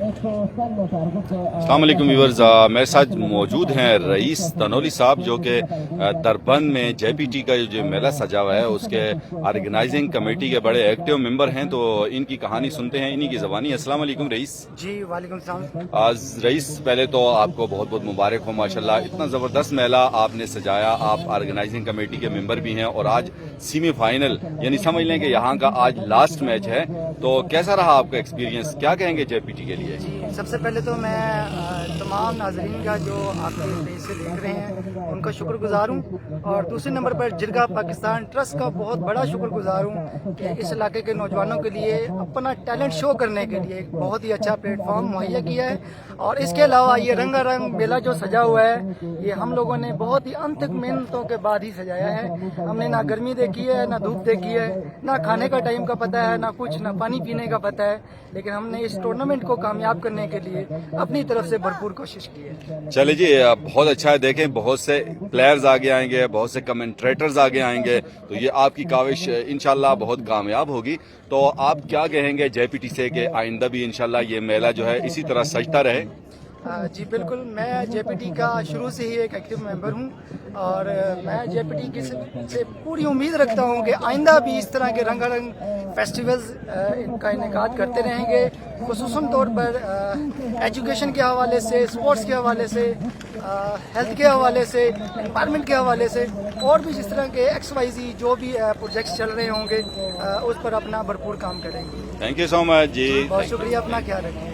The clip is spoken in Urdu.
السلام علیکم ویورز، میرے ساتھ موجود ہیں رئیس تنولی صاحب جو کہ دربند میں جے پی ٹی کا جو میلہ سجا ہوا ہے اس کے آرگنائزنگ کمیٹی کے بڑے ایکٹیو ممبر ہیں، تو ان کی کہانی سنتے ہیں انہی کی زبانی۔ السلام علیکم رئیس۔ جی وعلیکم السلام۔ رئیس پہلے تو آپ کو بہت بہت مبارک ہو، ماشاءاللہ اتنا زبردست میلہ آپ نے سجایا، آپ آرگنائزنگ کمیٹی کے ممبر بھی ہیں اور آج سیمی فائنل یعنی سمجھ لیں کہ یہاں کا آج لاسٹ میچ ہے، تو کیسا رہا آپ کا ایکسپیرینس، کیا کہیں گے جے پی ٹی کے لیے؟ جی سب سے پہلے تو میں تمام ناظرین کا جو آپ کے پیج سے دیکھ رہے ہیں ان کا شکر گزار ہوں، اور دوسرے نمبر پر جرگہ پاکستان ٹرسٹ کا بہت بڑا شکر گزار ہوں کہ اس علاقے کے نوجوانوں کے لیے اپنا ٹیلنٹ شو کرنے کے لیے ایک بہت ہی اچھا پلیٹ فارم مہیا کیا ہے۔ اور اس کے علاوہ یہ رنگا رنگ میلہ جو سجا ہوا ہے یہ ہم لوگوں نے بہت ہی انتھک محنتوں کے بعد ہی سجایا ہے۔ ہم نے نہ گرمی دیکھی ہے، نہ دھوپ دیکھی ہے، نہ کھانے کا ٹائم کا پتہ ہے، نہ کچھ، نہ پانی پینے کا پتہ ہے، لیکن ہم نے اس ٹورنامنٹ کو کامیاب کرنے کے لیے اپنی طرف سے بھرپور کوشش کی ہے۔ چلے جی، بہت اچھا ہے، دیکھیں بہت سے پلیئرز آگے آئیں گے، بہت سے کمنٹریٹرز آگے آئیں گے، تو یہ آپ کی کاوش انشاءاللہ بہت کامیاب ہوگی۔ تو آپ کیا کہیں گے جے پی ٹی سے کہ آئندہ بھی انشاءاللہ یہ میلہ جو ہے اسی طرح سجتا رہے؟ جی بالکل، میں جے پی ٹی کا شروع سے ہی ایک ایکٹیو ممبر ہوں، اور میں جے پی ٹی سے پوری امید رکھتا ہوں کہ آئندہ بھی اس طرح کے رنگا رنگ فیسٹیولز ان کا انعقاد کرتے رہیں گے، خصوصاً طور پر ایجوکیشن کے حوالے سے، اسپورٹس کے حوالے سے، ہیلتھ کے حوالے سے، انوائرمنٹ کے حوالے سے، اور بھی جس طرح کے ایکس وائی زی جو بھی پروجیکٹس چل رہے ہوں گے اس پر اپنا بھرپور کام کریں گے۔ تھینک یو سو مچ جی، بہت شکریہ، اپنا خیال رکھیں۔